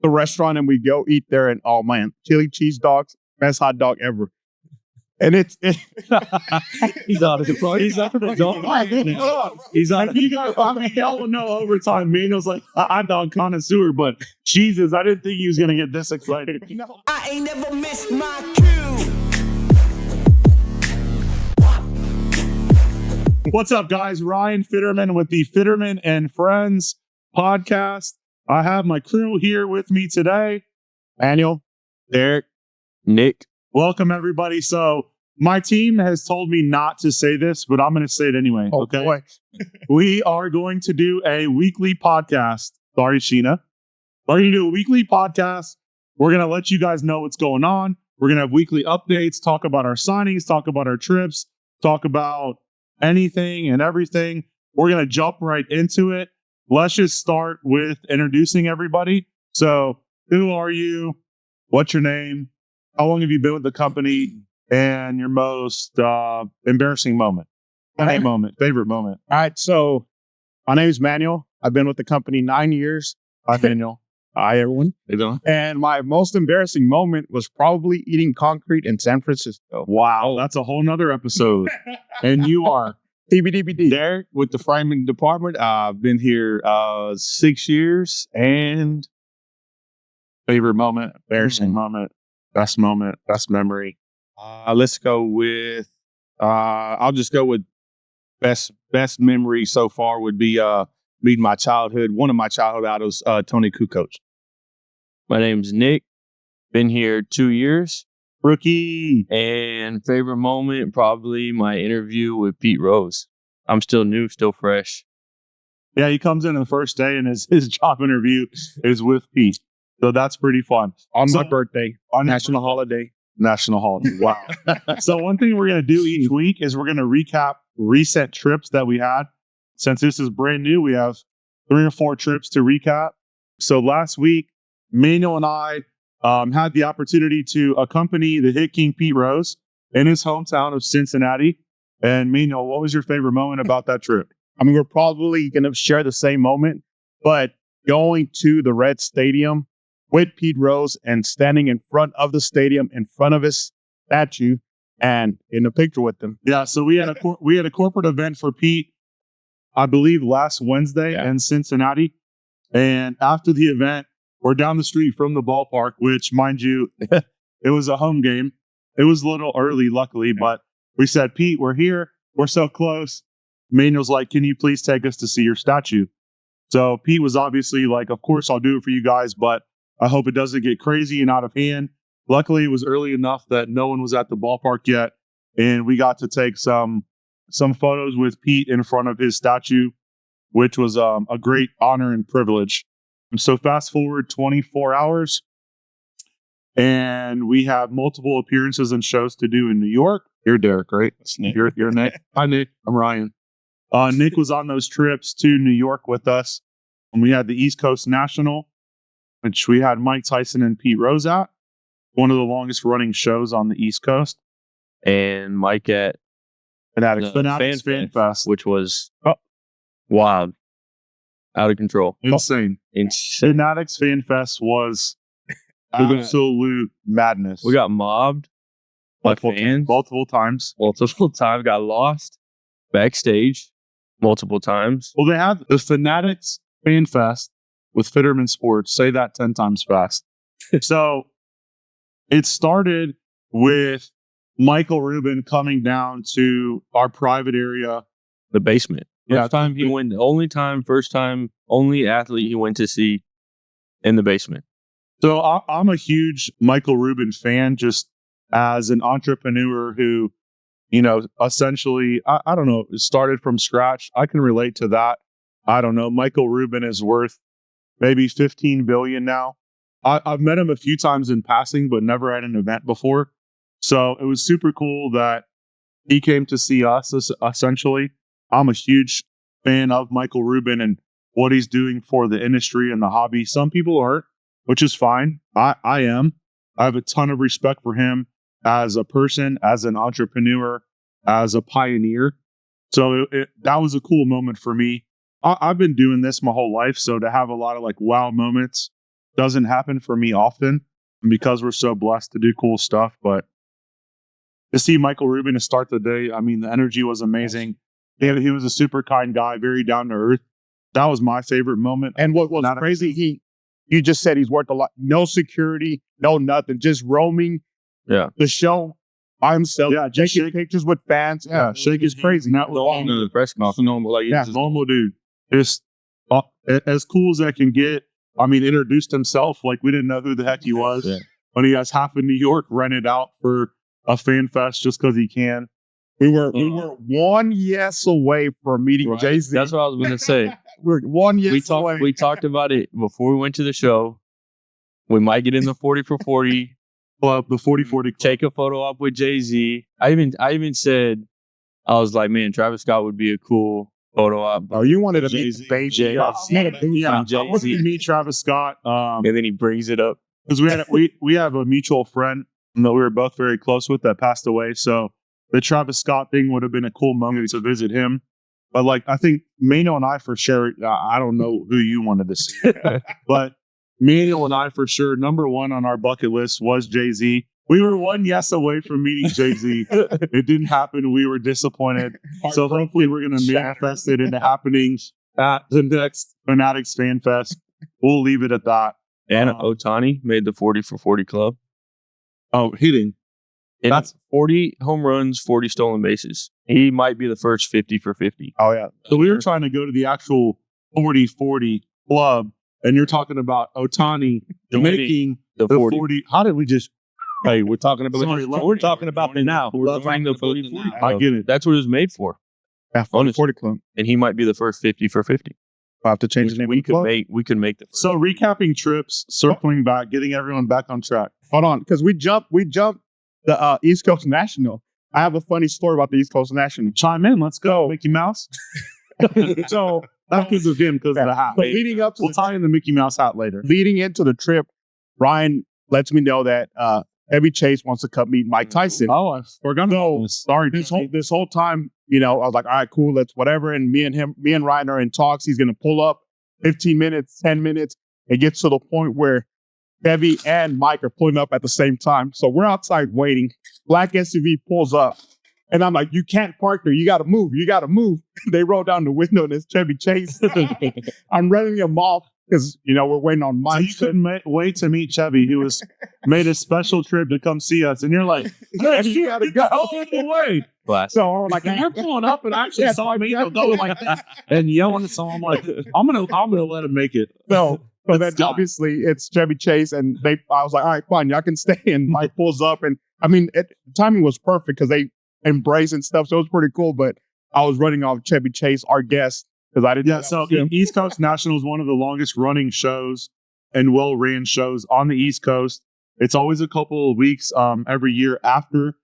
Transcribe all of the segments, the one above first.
the restaurant and we go eat there, and oh man, chili cheese dogs, best hot dog ever. And it's he's on it. He's on it. He's on it. You guys, I mean, hell with no overtime. Mano's like a hot dog connoisseur, but Jesus, I didn't think he was gonna get this excited. I ain't never missed my cue. What's up, guys? Ryan Fiterman with the Fiterman and Friends podcast. I have my crew here with me today. Daniel, Derek, Nick. Welcome, everybody. So my team has told me not to say this, but I'm going to say it anyway. Oh, okay. boy. We are going to do a weekly podcast. Sorry, Sheena. We're going to do a weekly podcast. We're going to let you guys know what's going on. We're going to have weekly updates, talk about our signings, talk about our trips, talk about anything and everything. We're going to jump right into it. Let's just start with introducing everybody. So who are you? What's your name? How long have you been with the company? And your most embarrassing moment? Favorite moment? All right, so my name is Manuel. I've been with the company 9 years. Hi, Daniel. Hi, everyone. Hey, doing? And my most embarrassing moment was probably eating concrete in San Francisco. Wow, that's a whole nother episode. And you are TBDBD. Derek with the framing department. I've been here 6 years, and favorite moment, embarrassing moment, best memory. let's go with. I'll just go with best memory so far would be meeting one of my childhood idols, Tony Kukoc. My name's Nick. Been here 2 years. Rookie. And favorite moment, probably my interview with Pete Rose. I'm still new, still fresh. Yeah, he comes in the first day and his job interview is with Pete. So that's pretty fun. On my birthday, on national holiday. National holiday. Wow. So one thing we're going to do each week is we're going to recap recent trips that we had. Since this is brand new, we have 3 or 4 trips to recap. So last week, Manuel and I had the opportunity to accompany the Hit King Pete Rose in his hometown of Cincinnati. And Manuel, what was your favorite moment about that trip? I mean, we're probably going to share the same moment, but going to the Red Stadium with Pete Rose and standing in front of the stadium, in front of his statue, and in a picture with him. Yeah, so we had a corporate event for Pete, I believe last Wednesday in Cincinnati. And after the event, we're down the street from the ballpark, which, mind you, it was a home game. It was a little early, luckily, but we said, Pete, we're here. We're so close. Manuel's like, can you please take us to see your statue? So Pete was obviously like, of course, I'll do it for you guys, but I hope it doesn't get crazy and out of hand. Luckily, it was early enough that no one was at the ballpark yet, and we got to take some photos with Pete in front of his statue, which was a great honor and privilege. And so fast forward 24 hours, and we have multiple appearances and shows to do in New York. You're Derek, right? That's Nick. You're Nick. Hi, Nick. I'm Ryan. Nick was on those trips to New York with us, and we had the East Coast National, which we had Mike Tyson and Pete Rose at, one of the longest running shows on the East Coast. And Mike at Fanatics FanFest, which was wild, out of control, insane. Fanatics FanFest was absolute madness. We got mobbed by fans multiple times. Got lost backstage multiple times. Well, they had the Fanatics FanFest with Fiterman Sports. Say that 10 times fast. So it started with Michael Rubin coming down to our private area. The basement. First time, only athlete he went to see in the basement. So I'm a huge Michael Rubin fan, just as an entrepreneur who, essentially, I don't know, started from scratch. I can relate to that. I don't know. Michael Rubin is worth maybe $15 billion now. I've met him a few times in passing, but never at an event before. So it was super cool that he came to see us, essentially. I'm a huge fan of Michael Rubin and what he's doing for the industry and the hobby. Some people aren't, which is fine. I am. I have a ton of respect for him as a person, as an entrepreneur, as a pioneer. So that was a cool moment for me. I've been doing this my whole life, so to have a lot of wow moments doesn't happen for me often because we're so blessed to do cool stuff. But to see Michael Rubin to start the day, I mean, the energy was amazing. He was a super kind guy, very down to earth. That was my favorite moment. And what was crazy, you just said he's worked a lot. No security, no nothing, just roaming the show by himself. Yeah, just taking pictures with fans. Yeah, Shake is crazy. That was the press conference. Normal, like just normal dude. Just as cool as that can get. I mean, introduced himself like we didn't know who the heck he was. Yeah. When he has half of New York rented out for a FanFest just because he can. We were 1 yes away from meeting Jay-Z. That's what I was going to say. We're 1 yes away. We talked about it before we went to the show. We might get in the 40 for 40 club, the 40-40 club. Take a photo up with Jay-Z. I even said, I was like, man, Travis Scott would be a cool photo op. Oh, you wanted to meet Jay-Z. I wanted to meet Travis Scott. And then he brings it up. Because we have a mutual friend that we were both very close with that passed away. So the Travis Scott thing would have been a cool moment to visit him. But like, I think Mano and I for sure, I don't know who you wanted to see, but Mano and I for sure, number one on our bucket list was Jay-Z. We were 1 yes away from meeting Jay-Z. It didn't happen. We were disappointed. So hopefully we're going to manifest it into happenings at the next Fanatics FanFest. We'll leave it at that. And Ohtani made the 40 for 40 club. Oh, hitting. And that's 40 home runs, 40 stolen bases. He might be the first 50 for 50. Oh, yeah. So we were trying to go to the actual 40-40 club, and you're talking about Ohtani making the 40. How did we just... Hey, we're talking about we're talking about it now. We're talking the 40. I get it. That's what it was made for. Yeah, 40 club. And he might be the first 50 for 50. I'll have to change the name. We could make the first. So recapping trips, circling back, getting everyone back on track. Hold on, because we jumped the East Coast National. I have a funny story about the East Coast National. Chime in, let's go, Mickey Mouse. So not because of him, because of the hat. But leading up to we'll tie in the Mickey Mouse hat later. Leading into the trip, Ryan lets me know that Chevy Chase wants to come meet Mike Tyson. Oh, I forgot. No, sorry. This whole time, I was like, all right, cool, let's whatever. And me and Ryan are in talks. He's gonna pull up 15 minutes, 10 minutes. It gets to the point where Chevy and Mike are pulling up at the same time. So we're outside waiting. Black SUV pulls up. And I'm like, you can't park there. You got to move. You got to move. They roll down the window and it's Chevy Chase. I'm running him off because, we're waiting on Mike. So you couldn't wait to meet Chevy, who was made a special trip to come see us. And you're like, hey, you got to go all the way. So I'm like, you're pulling up and actually saw me go like that and yelling. So I'm like, I'm gonna let him make it. So then obviously it's Chevy Chase, and I was like, all right, fine, y'all can stay. And Mike pulls up, and I mean, the timing was perfect because they embrace and stuff, so it was pretty cool. But I was running off Chevy Chase, our guest, because I didn't. Yeah, so East Coast National is one of the longest running shows and well ran shows on the East Coast. It's always a couple of weeks every year after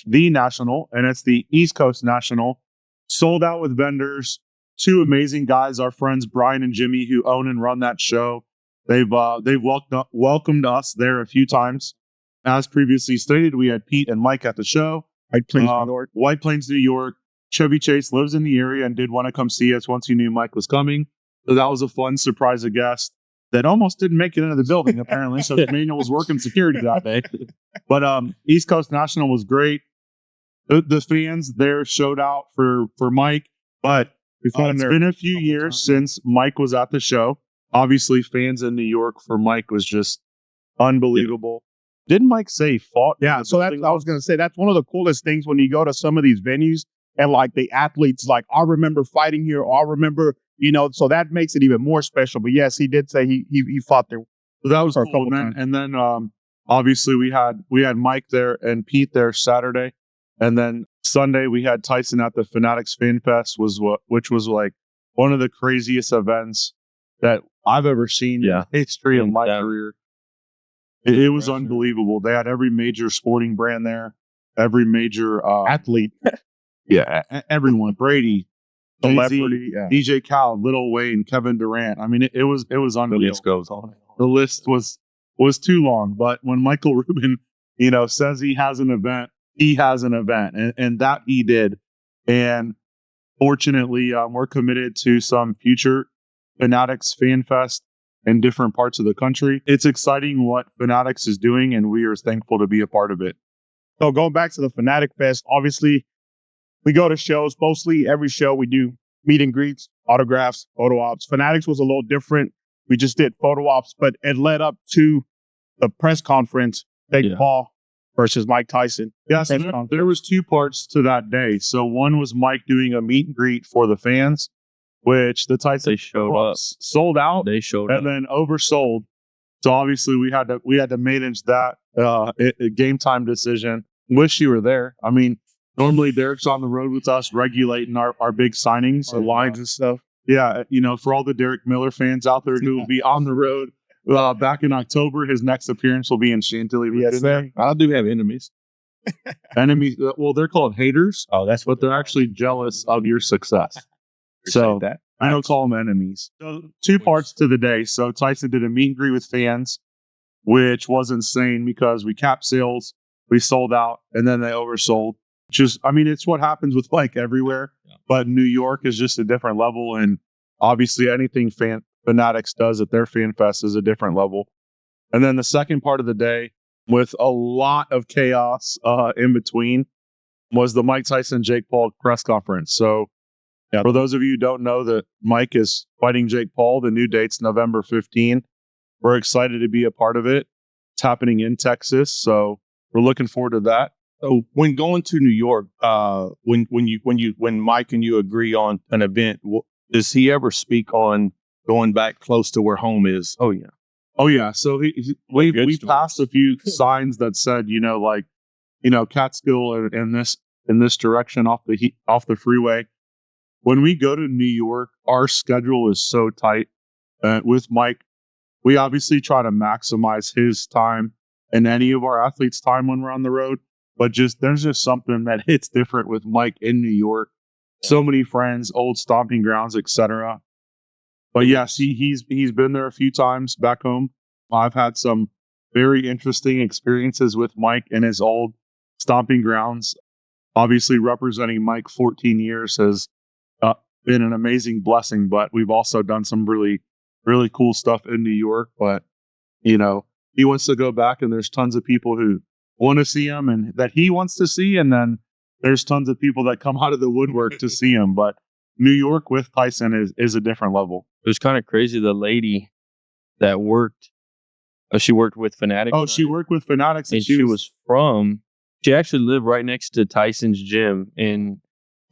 the National, and it's the East Coast National. Sold out with vendors. Two amazing guys, our friends Brian and Jimmy, who own and run that show. They've welcomed us there a few times. As previously stated, we had Pete and Mike at the show. White Plains, New York. Chevy Chase lives in the area and did want to come see us once he knew Mike was coming. So that was a fun surprise guest that almost didn't make it into the building, apparently. So Emmanuel was working security that day. But East Coast National was great. The fans there showed out for Mike. But it's been a few years since Mike was at the show. Obviously, fans in New York for Mike was just unbelievable. Yeah. Didn't Mike say he fought? Yeah, so I was going to say, that's one of the coolest things when you go to some of these venues and like the athletes, like, I remember fighting here, or I remember, so that makes it even more special. But yes, he did say he fought there. So that was cool. And then obviously we had Mike there and Pete there Saturday. And then Sunday we had Tyson at the Fanatics FanFest, which was like one of the craziest events that I've ever seen in the history of my career. It was unbelievable. They had every major sporting brand there, every major athlete. Everyone. Brady, celebrity, DJ Khaled, Lil Wayne, Kevin Durant. I mean, it was unbelievable. The list goes on. The list was too long. But when Michael Rubin, says he has an event, he has an event, and that he did. And fortunately, we're committed to some future Fanatics FanFest in different parts of the country. It's exciting what Fanatics is doing, and we are thankful to be a part of it. So going back to the Fanatic Fest, obviously we go to shows. Mostly every show we do meet and greets, autographs, photo ops. Fanatics was a little different. We just did photo ops, but it led up to the press conference, Jake Paul versus Mike Tyson. Yeah, so there was 2 parts to that day. So one was Mike doing a meet and greet for the fans, which the Tyson showed up, sold out. They showed up, and then oversold. So obviously we had to manage that game time decision. Wish you were there. I mean, normally Derek's on the road with us, regulating our big signings, our lines and stuff. Yeah, for all the Derek Miller fans out there who will be on the road back in October, his next appearance will be in Chantilly. Yes, I do have enemies. Enemies? Well, they're called haters. Oh, that's but they're actually jealous of your success. So that. I don't call them enemies. So 2 parts to the day. So Tyson did a meet and greet with fans, which was insane because we capped sales, we sold out, and then they oversold. It's what happens with like everywhere, but New York is just a different level. And obviously anything Fanatics does at their FanFest is a different level. And then the second part of the day, with a lot of chaos in between, was the Mike Tyson, Jake Paul press conference. So for those of you who don't know that Mike is fighting Jake Paul, the new date's November 15. We're excited to be a part of it. It's happening in Texas. So we're looking forward to that. So when going to New York, when Mike and you agree on an event, does he ever speak on going back close to where home is? Oh yeah. Oh yeah. So we passed a few signs that said, Catskill in this direction off the freeway. When we go to New York, our schedule is so tight. With Mike, we obviously try to maximize his time and any of our athletes' time when we're on the road. But there's just something that hits different with Mike in New York. So many friends, old stomping grounds, etc. But yes, he's been there a few times back home. I've had some very interesting experiences with Mike in his old stomping grounds. Obviously, representing Mike 14 years has been an amazing blessing. But we've also done some really, really cool stuff in New York. But he wants to go back, and there's tons of people who want to see him and that he wants to see, and then there's tons of people that come out of the woodwork to see him. But New York with Tyson is a different level. It was kind of crazy. The lady that worked, she worked with Fanatics. Oh, she worked with Fanatics, and she actually lived right next to Tyson's gym in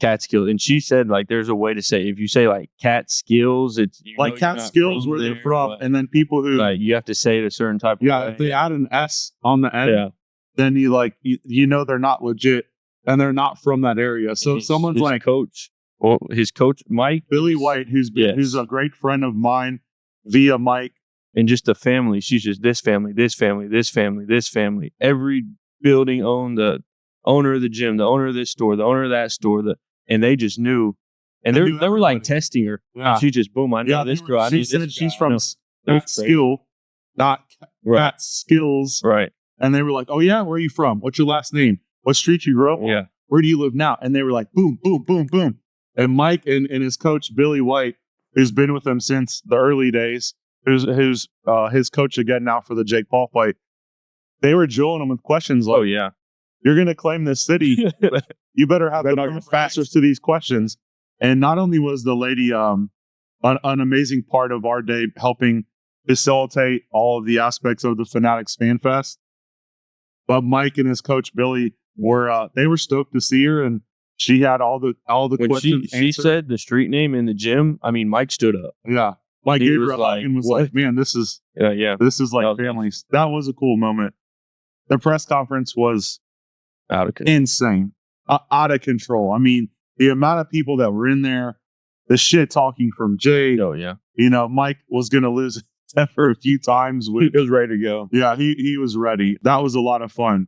Catskill, and she said like there's a way to say, if you say like Catskills, it's like Catskills where they're from, and then people who like you have to say it a certain type of way. If they add an S on the end, then they're not legit and they're not from that area. So someone's his like coach, or his coach Mike Billy White, who's a great friend of mine via Mike, and just the family. She's just this family, this family, this family, this family. Every building owned the owner of the gym, the owner of this store, the owner of that store, and they just knew. And they were like testing her. Yeah. She just, boom, I know this girl. She said she's from Skill, not Catskills. Right. And they were like, oh yeah, where are you from? What's your last name? What street you grew up on? Yeah. Where do you live now? And they were like, boom, boom, boom, boom. And Mike and his coach, Billy White, who's been with him since the early days, who's his coach again now for the Jake Paul fight, they were drilling him with questions like, oh yeah, you're going to claim this city. You better have the answers to these questions. And not only was the lady an amazing part of our day, helping facilitate all of the aspects of the Fanatics FanFest, but Mike and his coach Billy were stoked to see her, and she had all the when questions. She said the street name in the gym. I mean, Mike stood up. Yeah, Mike gave her a hug and was like, "Man, this is like family." That was a cool moment. The press conference was out of control. Insane, out of control. I mean, the amount of people that were in there, the shit talking from Jay. Oh yeah, Mike was going to lose for a few times. He was ready to go. Yeah, he was ready. That was a lot of fun.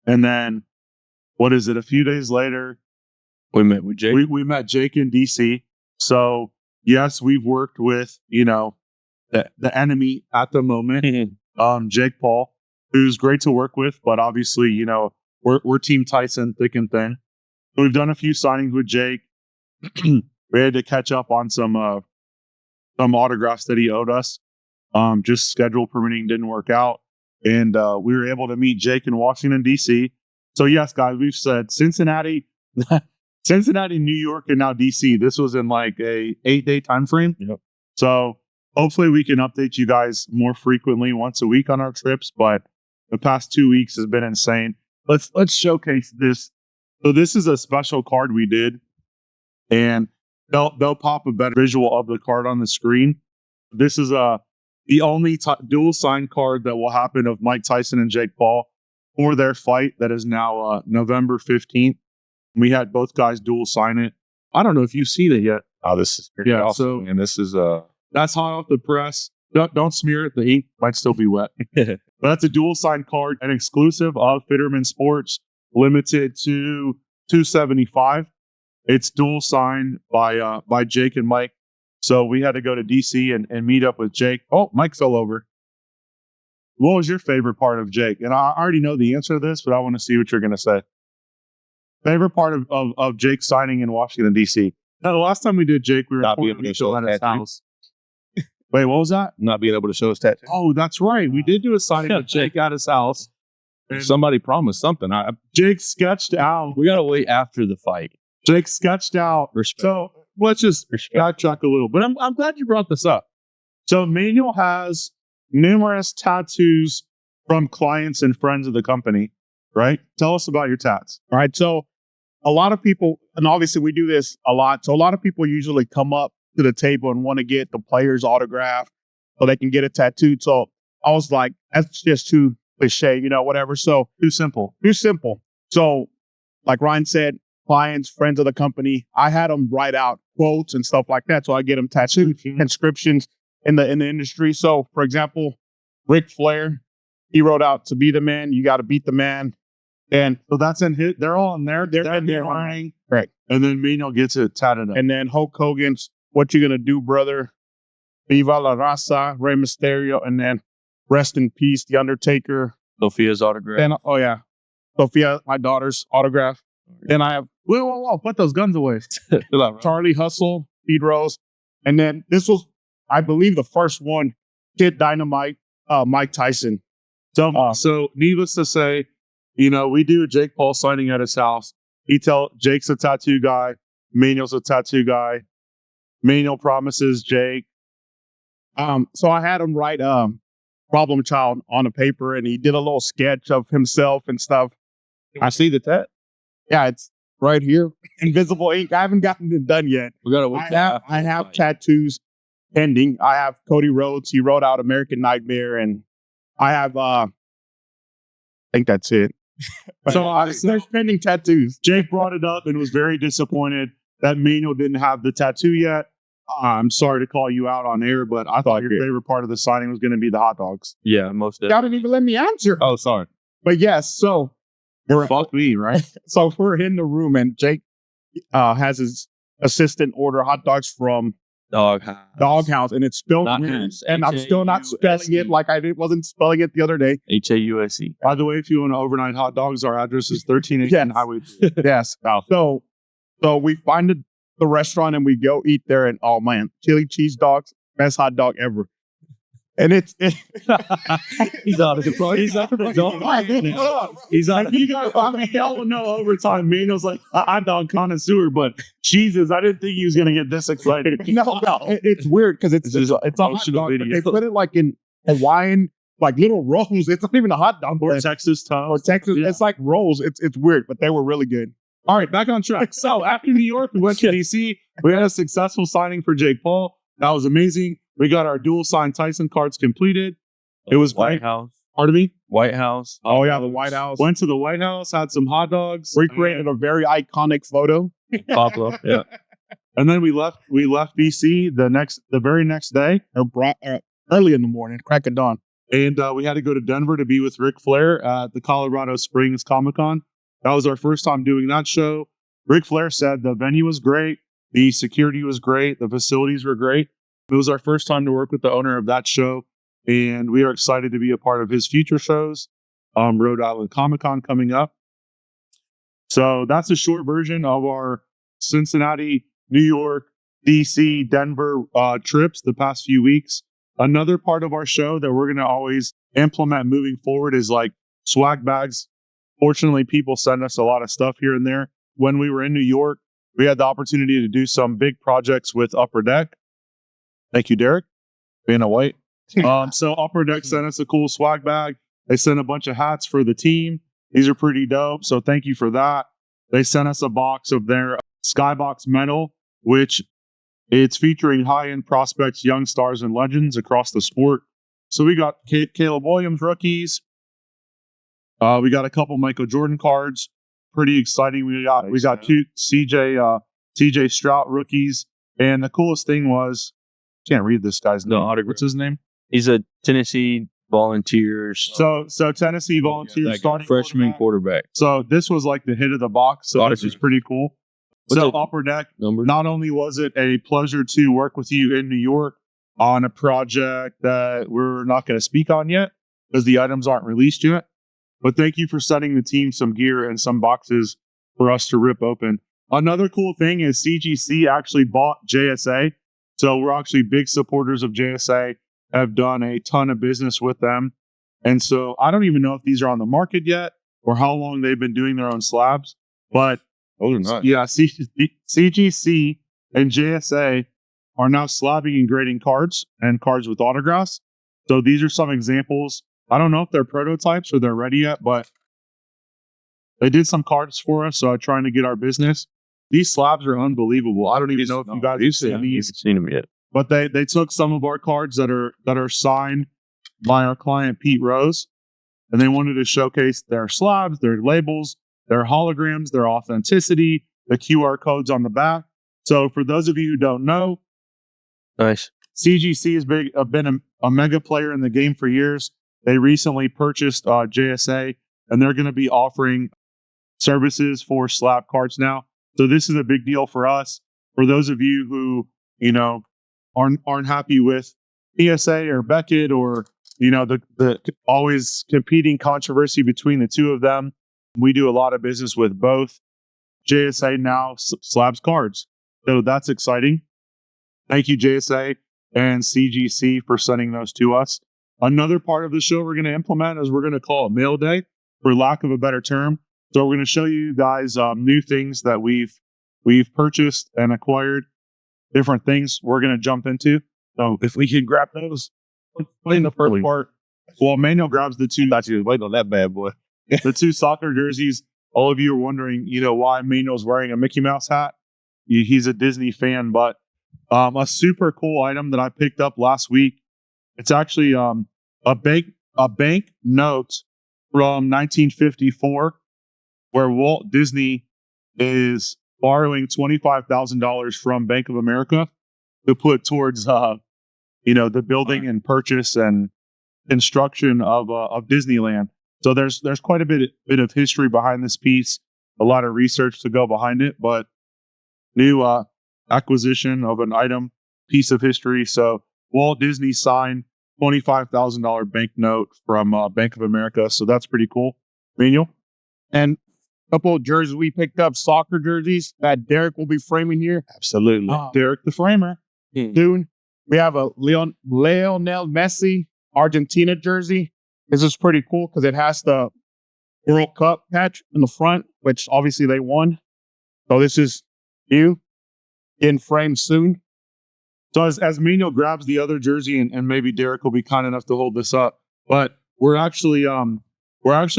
And then, a few days later, we met with Jake. We met Jake in DC. So yes, we've worked with the enemy at the moment, Jake Paul, who's great to work with. But obviously, we're Team Tyson, thick and thin. So we've done a few signings with Jake. We had to catch up on some autographs that he owed us. Just schedule permitting didn't work out. And we were able to meet Jake in Washington, D.C. So, yes, guys, we've said Cincinnati, New York, and now D.C. This was in like a 8-day time frame. Yep. So hopefully we can update you guys more frequently, once a week on our trips. But the past 2 weeks has been insane. Let's showcase this. So this is a special card we did, and they'll pop a better visual of the card on the screen. This is the only dual sign card that will happen of Mike Tyson and Jake Paul for their fight that is now November 15th. We had both guys dual sign it. I don't know if you've seen it yet. Oh, this is pretty awesome. And this is That's hot off the press. Don't smear it. The ink might still be wet. But that's a dual sign card, an exclusive of Fiterman Sports, limited to 275. It's dual signed by Jake and Mike. So we had to go to DC and meet up with Jake. Oh, Mike fell over. What was your favorite part of Jake? And I already know the answer to this, but I want to see what you're going to say. Favorite part of Jake signing in Washington, D.C. Now, the last time we did Jake, we were not being able to show at his his tattoo. house. Wait, what was that? Not being able to show his tattoo. Oh, that's right. We did do a signing with Jake at his house. And Somebody promised something. Jake sketched out. We gotta wait after the fight. Jake sketched out. Respect. So let's just backtrack a little. But I'm glad you brought this up. So Manuel has numerous tattoos from clients and friends of the company, right? Tell us about your tats. All right. So a lot of people, and obviously we do this a lot. So a lot of people usually come up to the table and want to get the player's autograph so they can get it tattooed. So I was like, that's just too cliche, whatever. So Too simple. So like Ryan said, clients, friends of the company, I had them write out quotes and stuff like that. So I get them tattooed, inscriptions in the industry. So for example, Ric Flair, he wrote out, "To be the man, you got to beat the man." And So that's in his. They're all in there. They're in there. Crying. Right. And then Manuel gets it tatted up. And then Hulk Hogan's "What You Gonna Do, Brother?" Viva la Raza, Rey Mysterio, and then "Rest in Peace, The Undertaker." Sophia's autograph. Then, Sophia, my daughter's autograph. Then I have Whoa, put those guns away. Charlie Hustle, Speed Rose. And then this was, I believe, the first one, Kid Dynamite, Mike Tyson. So needless to say, we do a Jake Paul signing at his house. Jake's a tattoo guy. Manuel's a tattoo guy. Manuel promises Jake. So I had him write Problem Child on a paper, and he did a little sketch of himself and stuff. I see the tat. Yeah, it's right here. Invisible ink. I haven't gotten it done yet. We gotta wait. I have tattoos pending. I have Cody Rhodes. He wrote out American Nightmare, and I have I think that's it. So there's pending tattoos. Jake brought it up and was very disappointed that Manuel didn't have the tattoo yet. I'm sorry to call you out on air, but I thought your favorite part of the signing was going to be the hot dogs. Yeah, most Y'all definitely. didn't even let me answer. Oh, sorry. But yes, so Fuck me, right? so we're in the room, and Jake has his assistant order hot dogs from Doghouse, and it's spelled Not weird, House. and I'm still not spelling it like I wasn't spelling it the other day. HAUSE. By the way, if you want to overnight hot dogs, our address is 1318 Yes. Highway 2. Yes. So we find the restaurant and we go eat there, and oh man, chili cheese dogs, best hot dog ever. And He's out of the He's out of the He's on. Hell no overtime. Manuel's like hot dog connoisseur, but Jesus, I didn't think he was gonna get this excited. no, it's weird because it's a hot dog, but they put it like in Hawaiian, like little rolls. It's not even a hot dog, Or Texas toast. or Texas. Yeah. It's like rolls. It's weird, but they were really good. All right, back on track. So after New York, we went to DC. We had a successful signing for Jake Paul. That was amazing. We got our dual signed Tyson cards completed. It was White great. House. Pardon me? White House. Oh yeah, the White House. Went to the White House, had some hot dogs. Recreated a very iconic photo. Pablo. Yeah. And then we left DC the very next day. Early in the morning, crack of dawn. And we had to go to Denver to be with Ric Flair at the Colorado Springs Comic-Con. That was our first time doing that show. Ric Flair said the venue was great. The security was great. The facilities were great. It was our first time to work with the owner of that show. And we are excited to be a part of his future shows. Rhode Island Comic-Con coming up. So that's a short version of our Cincinnati, New York, DC, Denver trips the past few weeks. Another part of our show that we're going to always implement moving forward is like swag bags. Fortunately, people send us a lot of stuff here and there. When we were in New York, we had the opportunity to do some big projects with Upper Deck. Thank you, Derek, being a white. So Upper Deck sent us a cool swag bag. They sent a bunch of hats for the team. These are pretty dope. So thank you for that. They sent us a box of their Skybox Medal, which it's featuring high-end prospects, young stars, and legends across the sport. So we got Caleb Williams rookies. We got a couple Michael Jordan cards. Pretty exciting. We got two CJ Stroud rookies. And the coolest thing was, can't read this guy's name. What's his name? He's a Tennessee Volunteers. So Tennessee Volunteers starting freshman quarterback. So this was like the hit of the box. So this is pretty cool. So Upper Deck, not only was it a pleasure to work with you in New York on a project that we're not going to speak on yet because the items aren't released yet, but thank you for sending the team some gear and some boxes for us to rip open. Another cool thing is CGC actually bought JSA. So we're actually big supporters of JSA, have done a ton of business with them. And so I don't even know if these are on the market yet or how long they've been doing their own slabs, but those are nice. Yeah, CGC and JSA are now slabbing and grading cards and cards with autographs. So these are some examples. I don't know if they're prototypes or they're ready yet, but they did some cards for us. So I'm trying to get our business. These slabs are unbelievable. I don't even know if you guys have seen these. Seen them yet? But they took some of our cards that are signed by our client Pete Rose, and they wanted to showcase their slabs, their labels, their holograms, their authenticity, the QR codes on the back. So for those of you who don't know, nice. CGC has been a mega player in the game for years. They recently purchased JSA, and they're going to be offering services for slab cards now. So this is a big deal for us. For those of you who, aren't happy with PSA or Beckett or, the always competing controversy between the two of them, we do a lot of business with both. JSA now slabs cards. So that's exciting. Thank you, JSA and CGC, for sending those to us. Another part of the show we're going to implement is we're going to call it Mail Day, for lack of a better term. So we're going to show you guys new things that we've purchased and acquired, different things we're going to jump into. So if we can grab those, in the first part. Well, Manuel grabs the two. I thought you was waiting on that bad boy. The two soccer jerseys. All of you are wondering, why Manuel's wearing a Mickey Mouse hat. He's a Disney fan, but a super cool item that I picked up last week. It's actually a bank note from 1954, where Walt Disney is borrowing $25,000 from Bank of America to put towards the building and purchase and construction of Disneyland. So there's quite a bit of history behind this piece, a lot of research to go behind it, but new acquisition of an item, piece of history. So Walt Disney signed $25,000 banknote from Bank of America. So that's pretty cool. Manuel? And a couple of jerseys we picked up, soccer jerseys that Derek will be framing here. Absolutely. Derek the Framer. Soon. We have a Lionel Messi Argentina jersey. This is pretty cool because it has the World Cup patch in the front, which obviously they won. So this is new, in frame soon. So as Manuel grabs the other jersey, and maybe Derek will be kind enough to hold this up, but we're actually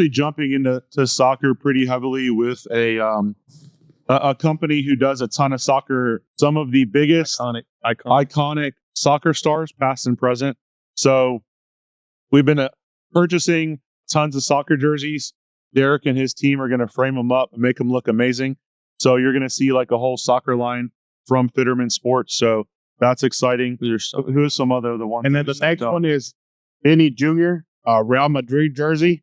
jumping into soccer pretty heavily with a company who does a ton of soccer, some of the biggest iconic soccer stars, past and present. So we've been purchasing tons of soccer jerseys. Derek and his team are going to frame them up and make them look amazing. So you're going to see like a whole soccer line from Fiterman Sports. So that's exciting. Who's some other the ones? And then the next one is Vinny Jr., Real Madrid jersey.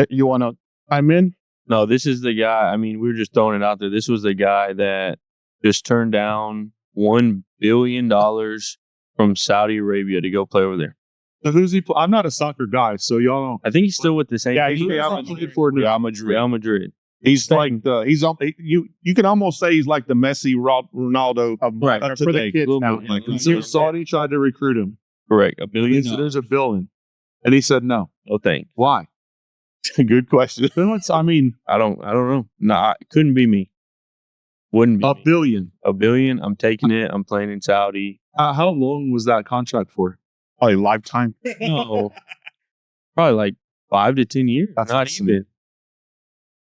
You want to chime in? No, this is the guy. I mean, we were just throwing it out there. This was the guy that just turned down $1 billion from Saudi Arabia to go play over there. So who's he? I'm not a soccer guy, so y'all don't. I think he's still with the same. Yeah, team. Real Madrid. He's like you can almost say he's like the Messi Ronaldo of right for the kids now. So Saudi tried to recruit him. Correct. $1 billion. There's $1 billion. And he said no. No thanks. Why? Good question. I mean, I don't know. Nah, it couldn't be me. Wouldn't be $1 me. billion. $1 billion. I'm taking it. I'm playing in Saudi. How long was that contract for? Probably lifetime. No. Probably like 5 to 10 years. That's Not awesome. even.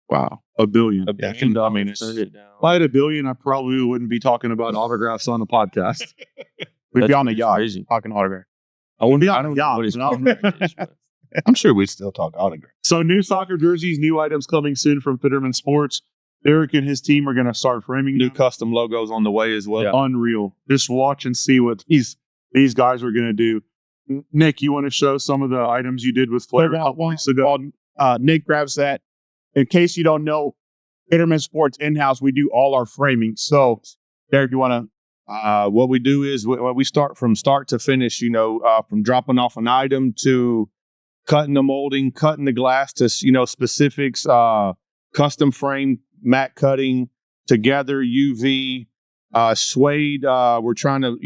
Wow. $1 billion. $1 billion. I mean, Turned it down. If I had $1 billion, I probably wouldn't be talking about autographs on a podcast. We'd That's be on the yacht crazy. talking autograph. I wouldn't. be I on don't the know yacht, what his you know? contract is, but I'm sure we still talk autograph. So new soccer jerseys, new items coming soon from Fiterman Sports. Derek and his team are going to start framing New them. custom logos on the way as well. Yeah. Unreal. Just watch and see what these guys are going to do. Nick, you want to show some of the items you did with Flair a couple weeks ago? Nick grabs that. In case you don't know, Fiterman Sports in-house, we do all our framing. So, Derek, you want to? What we do is we start from start to finish, from dropping off an item to cutting the molding, cutting the glass to, specifics, custom frame, matte cutting, together, UV, suede. We're trying to,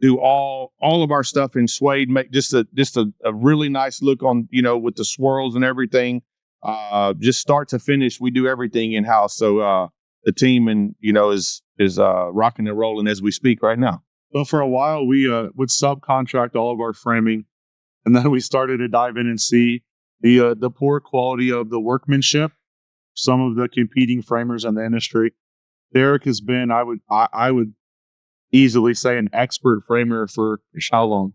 do all of our stuff in suede, make just a really nice look on, with the swirls and everything. Just start to finish, we do everything in-house. So the team is rocking and rolling as we speak right now. So for a while, we would subcontract all of our framing, and then we started to dive in and see the poor quality of the workmanship. Some of the competing framers in the industry. Derek has been, I would easily say, an expert framer for how long?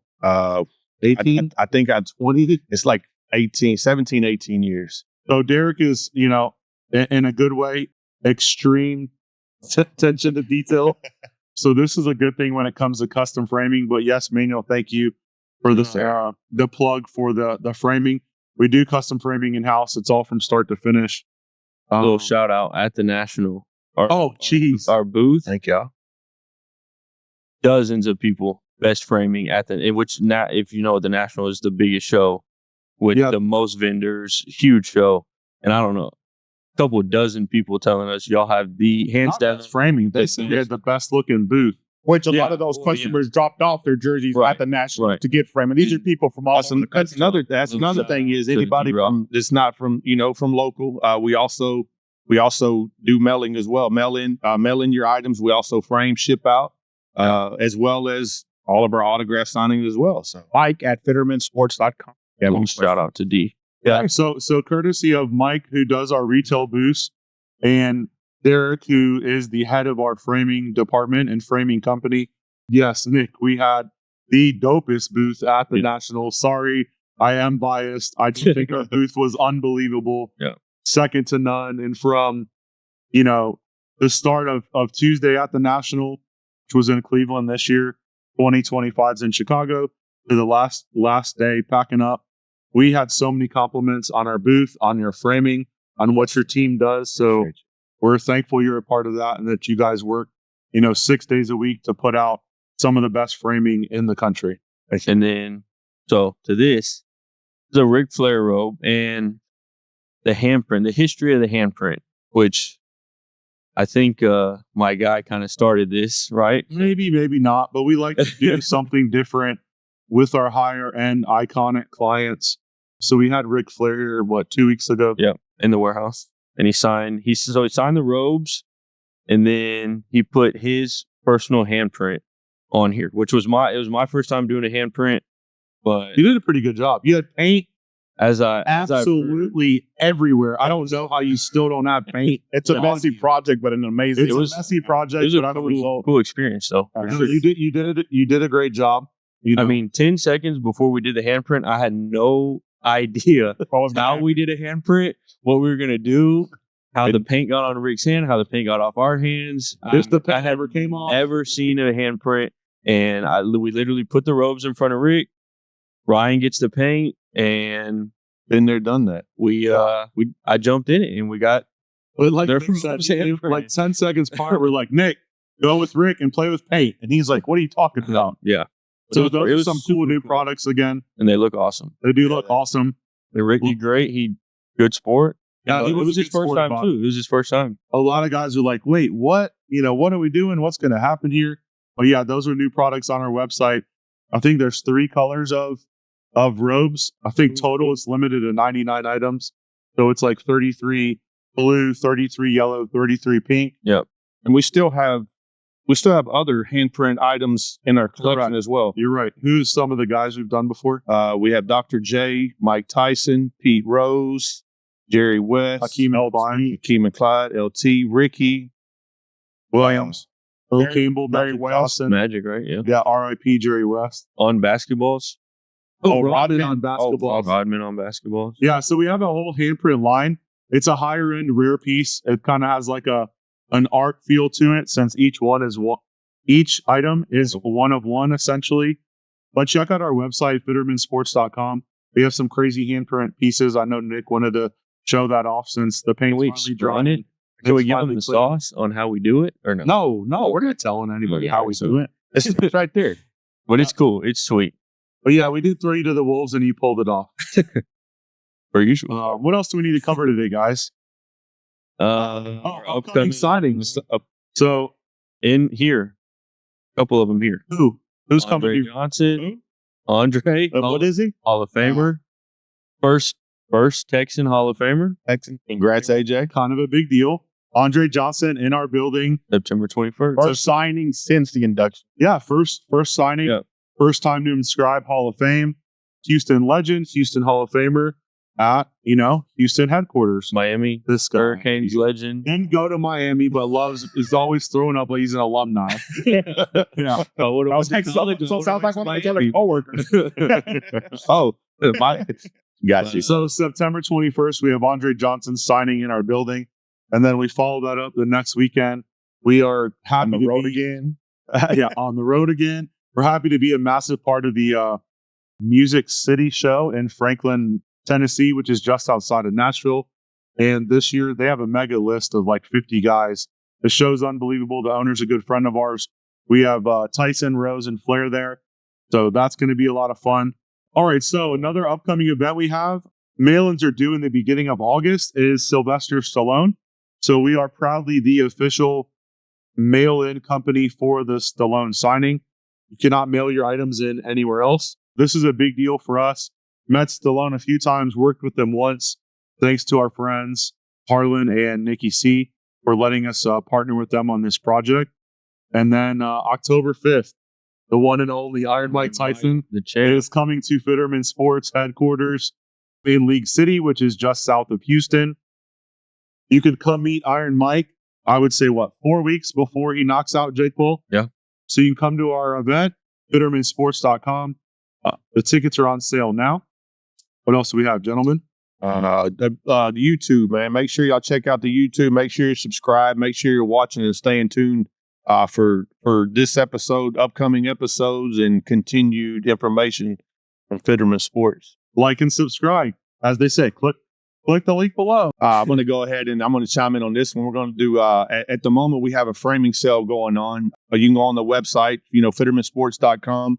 18? I think 20. It's like 17, 18 years. So Derek is, in a good way, extreme attention to detail. So this is a good thing when it comes to custom framing. But yes, Manuel, thank you for this, the plug for the framing. We do custom framing in-house. It's all from start to finish. little shout out at the National. Jeez. Our booth. Thank y'all. Dozens of people best framing at the, in which now, if you know, the National is the biggest show with the most vendors, huge show. And I don't know, a couple of dozen people telling us y'all have the hands down framing. They said they had the best looking booth. Which a lot of those customers dropped off their jerseys at the National to get framing. These are people from all over the country. That's another thing is anybody from that's not from from local. We also do mailing as well. Mail in your items. We also frame, ship out, as well as all of our autograph signings as well. So Mike at FittermanSports.com. Yeah, shout out to D. Yeah. So courtesy of Mike, who does our retail booths, and Derek, who is the head of our framing department and framing company. Yes, Nick, we had the dopest booth at the National. Sorry, I am biased. I just think our booth was unbelievable. Yeah. Second to none. And from, the start of Tuesday at the National, which was in Cleveland this year, 2025's in Chicago, to the last day packing up, we had so many compliments on our booth, on your framing, on what your team does. So we're thankful you're a part of that and that you guys work, 6 days a week to put out some of the best framing in the country. And then, so to this, the Ric Flair robe and the handprint, the history of the handprint, which I think my guy kind of started this, right? Maybe not, but we like to do something different with our higher end iconic clients. So we had Ric Flair here, 2 weeks ago? Yeah, in the warehouse. And he signed the robes, and then he put his personal handprint on here, which was my first time doing a handprint. But you did a pretty good job. You had paint absolutely everywhere. I don't know how you still don't have paint. It's a messy project, but an amazing. It was a messy project. It was but a cool experience, though. You did a great job. I mean, 10 seconds before we did the handprint, I had no idea how we did a handprint, what we were going to do, how the paint got on Rick's hand, how the paint got off our hands. I never came off. Ever seen a handprint, and we literally put the robes in front of Rick. Ryan gets the paint, and been there, done that. I jumped in it, and we got like 10 seconds apart. We're like, Nick, go with Rick and play with paint, and he's like, what are you talking about? Yeah. So those are some cool new products again. And they look awesome. They do look awesome. And Rick did great. He good sport. Yeah, it was his first time too. It was his first time. A lot of guys are like, wait, what? What are we doing? What's going to happen here? But yeah, those are new products on our website. I think there's 3 colors of robes. I think total it's limited to 99 items. So it's like 33 blue, 33 yellow, 33 pink. Yep. And we still have other handprint items in our collection as well. You're right. Who's some of the guys we've done before? We have Dr. J, Mike Tyson, Pete Rose, Jerry West, Hakeem and Clyde, LT, Ricky Williams, Earl Campbell, Barry Wilson. Magic, right? Yeah. Yeah, R.I.P. Jerry West. On basketballs. Rodman on basketball. Rodman on basketballs. Yeah, so we have a whole handprint line. It's a higher end rare piece. It kind of has like an art feel to it, since each item is one of one essentially. But check out our website, fittermansports.com. We have some crazy handprint pieces. I know Nick wanted to show that off since the paint finally dried. It? Can we give them the sauce on how we do it or no? No, we're not telling anybody how we do it. It's right there. But it's cool. It's sweet. But yeah, we did throw you to the wolves and you pulled it off. Per usual. What else do we need to cover today, guys? Upcoming signings. So in here, a couple of them here. Who's Andre coming? Johnson, Andre. What is he? Hall of Famer. First Texan Hall of Famer. Texan. Congrats, AJ. Kind of a big deal. Andre Johnson in our building. September 21st. First signing since the induction. Yeah, first signing. Yeah. First time to inscribe Hall of Fame. Houston legend, Houston Hall of Famer at, Houston headquarters. Miami. This guy. Hurricanes legend. Didn't go to Miami, but is always throwing up like he's an alumni. Yeah. So sounds like one of my other coworkers. Got you. So September 21st, we have Andre Johnson signing in our building. And then we follow that up the next weekend. We are happy on the road again. On the road again. We're happy to be a massive part of the Music City show in Franklin, Tennessee, which is just outside of Nashville. And this year, they have a mega list of like 50 guys. The show's unbelievable. The owner's a good friend of ours. We have Tyson, Rose, and Flair there. So that's going to be a lot of fun. All right, so another upcoming event we have, mail-ins are due in the beginning of August, is Sylvester Stallone. So we are proudly the official mail-in company for the Stallone signing. You cannot mail your items in anywhere else. This is a big deal for us. Met Stallone a few times, worked with them once. Thanks to our friends, Harlan and Nikki C, for letting us partner with them on this project. And then October 5th, the one and only Iron Mike Tyson is coming to Fiterman Sports headquarters in League City, which is just south of Houston. You could come meet Iron Mike, I would say, 4 weeks before he knocks out Jake Paul? Yeah. So you can come to our event, fittermansports.com. The tickets are on sale now. What else do we have, gentlemen? The YouTube, man. Make sure y'all check out the YouTube. Make sure you subscribe. Make sure you're watching and staying tuned for this episode, upcoming episodes, and continued information from Fiterman Sports. Like and subscribe. As they say, click the link below. I'm going to go ahead and I'm going to chime in on this one. We're going to do, at the moment, we have a framing sale going on. You can go on the website, fittermansports.com,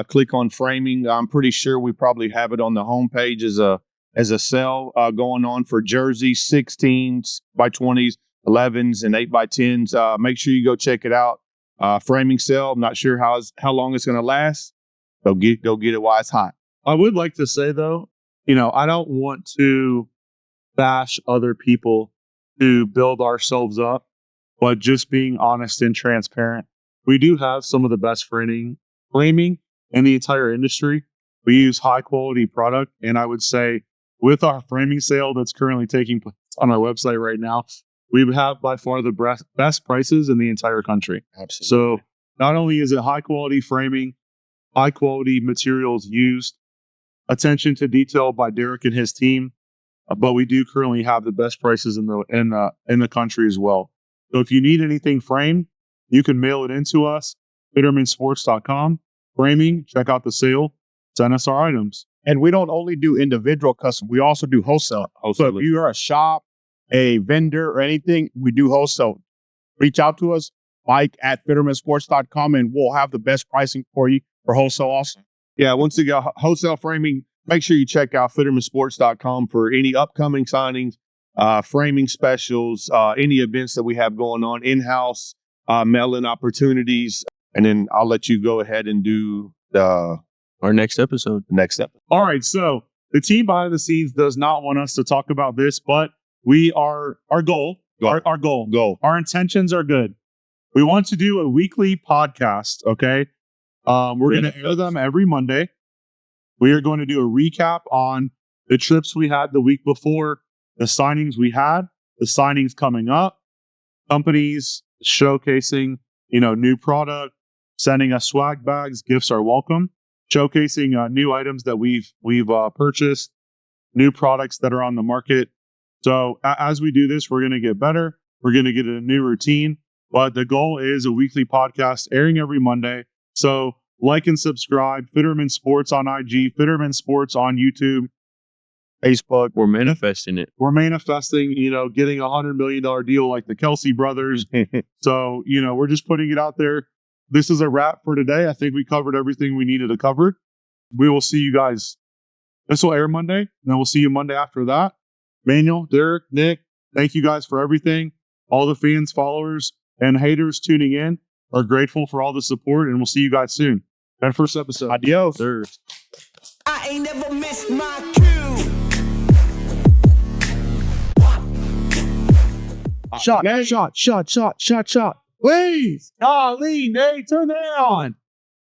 click on framing. I'm pretty sure we probably have it on the homepage as a sale going on for jerseys, 16s by 20s, 11s, and 8 by 10s. Make sure you go check it out. Framing sale. I'm not sure how long it's going to last. Go get it while it's hot. I would like to say, though, I don't want to bash other people to build ourselves up, but just being honest and transparent. We do have some of the best framing in the entire industry. We use high quality product. And I would say with our framing sale that's currently taking place on our website right now, we have by far the best prices in the entire country. Absolutely. So not only is it high quality framing, high quality materials used, attention to detail by Derek and his team, but we do currently have the best prices in the country as well. So if you need anything framed, you can mail it into us, fittermansports.com. Framing, check out the sale, send us our items. And we don't only do individual custom, we also do wholesale. So if you are a shop, a vendor, or anything, we do wholesale. Reach out to us, Mike at fittermansports.com, and we'll have the best pricing for you for wholesale also. Yeah, once again, wholesale framing, make sure you check out fittermansports.com for any upcoming signings, framing specials, any events that we have going on, in-house, mail-in opportunities. And then I'll let you go ahead and do the Our next episode. next episode. All right, so the team behind the scenes does not want us to talk about this, but we are our goal. Our intentions are good. We want to do a weekly podcast. Okay, we're going to air them every Monday. We are going to do a recap on the trips we had the week before, the signings we had, the signings coming up, companies showcasing, new product, sending us swag bags, gifts are welcome, showcasing new items that we've purchased, new products that are on the market. So as we do this, we're going to get better. We're going to get a new routine, but the goal is a weekly podcast airing every Monday. So like and subscribe. Fiterman Sports on IG, Fiterman Sports on YouTube, Facebook. We're manifesting it. We're manifesting, getting $100 million deal like the Kelsey brothers. So, we're just putting it out there. This is a wrap for today. I think we covered everything we needed to cover. We will see you guys. This will air Monday, and then we'll see you Monday after that. Manuel, Derek, Nick, thank you guys for everything. All the fans, followers, and haters tuning in are grateful for all the support, and we'll see you guys soon. That first episode. Adios. Sir. I ain't never missed my cue. Shot. Please. Golly, Nate, turn that on.